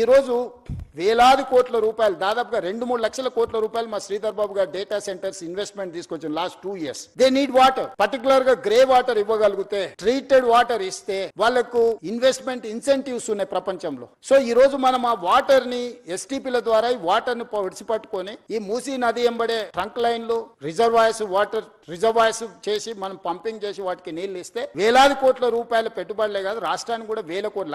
ఈ రోజు వేలాది కోట్ల రూపాయలు, దాదాపుగా 2-3 లక్షల కోట్ల రూపాయలు మా శ్రీధర్ బాబు గారు డేటా సెంటర్స్ ఇన్వెస్ట్మెంట్ తీసుకొచ్చిన last 2 years. They need water, particular గా గ్రే వాటర్ ఇవ్వగలిగితే, ట్రీటెడ్ వాటర్ ఇస్తే వాళ్ళకు ఇన్వెస్ట్మెంట్ ఇన్సెంటివ్స్ ఉన్నాయి ప్రపంచంలో. సో ఈ రోజు మనం ఆ వాటర్ ని ఎస్టీపీల ద్వారా ఈ వాటర్ ని విడిచిపట్టుకొని ఈ మూసీ నది ఎంబడే ట్రంక్ లైన్లు, రిజర్వాయర్స్, వాటర్ రిజర్వాయర్స్ చేసి మనం పంపింగ్ చేసి వాటికి నీళ్లు ఇస్తే వేలాది కోట్ల రూపాయల పెట్టుబడులే కాదు, రాష్ట్రానికి కూడా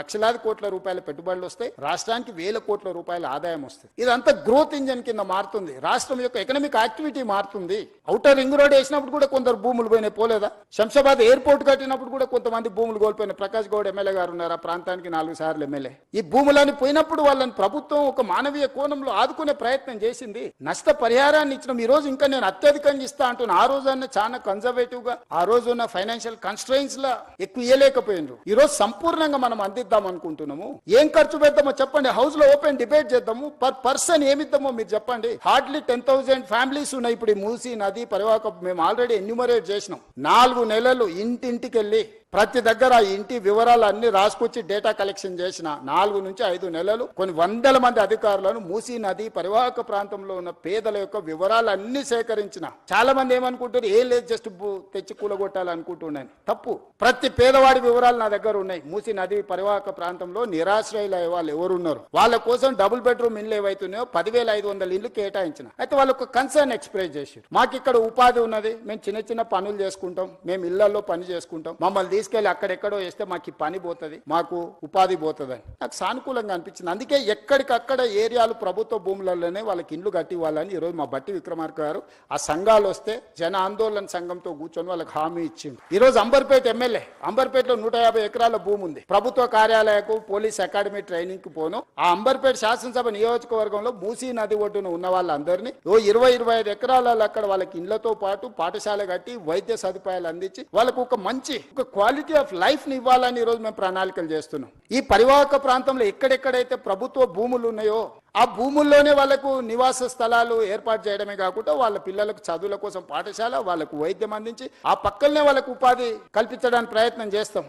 లక్షలాది కోట్ల రూపాయల పెట్టుబడులు వస్తాయి, రాష్ట్రానికి వేల కోట్ల రూపాయల ఆదాయం వస్తుంది. ఇదంతా గ్రోత్ ఇంజన్ కింద మారుతుంది, రాష్ట్రం యొక్క ఎకనామిక్ యాక్టివిటీ మారుతుంది. ఔటర్ రింగ్ రోడ్ వేసినప్పుడు కూడా కొందరు భూములు పోయినాయి, పోలేదా? శంషాబాద్ ఎయిర్పోర్ట్ కట్టినప్పుడు కూడా కొంతమంది భూములు కోల్పోయినాయి. ప్రకాష్ గౌడ్ ఎమ్మెల్యే గారు ఉన్నారు, ఆ ప్రాంతానికి 4 సార్లు ఎమ్మెల్యే. ఈ భూములని పోయినప్పుడు వాళ్ళని ప్రభుత్వం ఒక మానవీయ కోణంలో ఆదుకునే ప్రయత్నం చేసింది, నష్ట పరిహారాన్ని ఇచ్చిన. ఈ రోజు ఇంకా నేను అత్యధికంగా ఇస్తా అంటున్నా, ఆ రోజు చాలా కన్జర్వేటివ్ గా ఆ రోజు ఉన్న ఫైనాన్షియల్ కన్స్ట్రెయిన్స్ లా ఎక్కువ ఇయ్యలేకపోయినారు. ఈ రోజు సంపూర్ణంగా మనం అందిద్దాం అనుకుంటున్నాము. ఏం ఖర్చు పెడతామో చెప్పండి, హౌస్ లో ఓపెన్ డిబేట్ చేద్దాము. పర్ పర్సన్ ఏమిద్దామో మీరు చెప్పండి. హార్డ్లీ 10,000 ఫ్యామిలీస్ ఉన్నాయి ఇప్పుడు ఈ మూసీ నది పరివాహక. మేము ఆల్రెడీ ఎన్యూమరేట్ చేసినాం. 4 నెలలు ఇంటింటికి వెళ్ళి ప్రతి దగ్గర ఇంటి వివరాలు అన్ని రాసుకొచ్చి డేటా కలెక్షన్ చేసిన 4 నుంచి 5 నెలలు కొన్ని వందల మంది అధికారులను మూసీ నది పరివాహక ప్రాంతంలో ఉన్న పేదల యొక్క వివరాలు అన్ని సేకరించిన. చాలా మంది ఏమనుకుంటారు, ఏం లేదు జస్ట్ తెచ్చి కూలగొట్టాలనుకుంటున్నాను. తప్పు. ప్రతి పేదవాడి వివరాలు నా దగ్గర ఉన్నాయి. మూసీ నది పరివాహక ప్రాంతంలో నిరాశ్రయులయ్యే వాళ్ళు ఎవరున్నారు, వాళ్ళ కోసం డబుల్ బెడ్రూమ్ ఇల్లు ఏవైతున్నాయో 10,500 ఇల్లు కేటాయించిన. అయితే వాళ్ళకు కన్సర్న్ ఎక్స్ప్రెస్ చేశారు. మాకు ఇక్కడ ఉపాధి ఉన్నది, మేము చిన్న చిన్న పనులు చేసుకుంటాం, మేము ఇళ్లలో పని చేసుకుంటాం, మమ్మల్ని తీసుకెళ్లి అక్కడెక్కడో వేస్తే మాకు పని పోతుంది, మాకు ఉపాధి పోతుందని నాకు సానుకూలంగా అనిపించింది. అందుకే ఎక్కడికక్కడ ఏరియాలు ప్రభుత్వ భూములలోనే వాళ్ళకి ఇండ్లు కట్టివ్వాలని ఈరోజు మా బట్టి విక్రమార్క గారు ఆ సంఘాలు వస్తే జన ఆందోళన సంఘంతో కూర్చొని వాళ్ళకి హామీ ఇచ్చింది. ఈ రోజు అంబర్పేట ఎమ్మెల్యే, అంబర్పేటలో 150 ఎకరాల భూమి ఉంది. ప్రభుత్వ కార్యాలయకు, పోలీస్ అకాడమీ ట్రైనింగ్ కు పోను. ఆ అంబర్పేట శాసనసభ నియోజకవర్గంలో మూసీ నది ఒడ్డున ఉన్న వాళ్ళందరినీ 20-25 ఎకరాలలో అక్కడ వాళ్ళకి ఇండ్లతో పాటు పాఠశాల కట్టి వైద్య సదుపాయాలు అందించి వాళ్ళకు ఒక మంచి క్వాలిటీ ఆఫ్ లైఫ్ ని ఇవ్వాలని ఈరోజు మేము ప్రణాళికలు చేస్తున్నాం. ఈ పరివాహక ప్రాంతంలో ఎక్కడెక్కడైతే ప్రభుత్వ భూములు ఉన్నాయో ఆ భూముల్లోనే వాళ్ళకు నివాస స్థలాలు ఏర్పాటు చేయడమే కాకుండా వాళ్ళ పిల్లలకు చదువుల కోసం పాఠశాల, వాళ్ళకు వైద్యం అందించి ఆ పక్కనే వాళ్ళకు ఉపాధి కల్పించడానికి ప్రయత్నం చేస్తాం.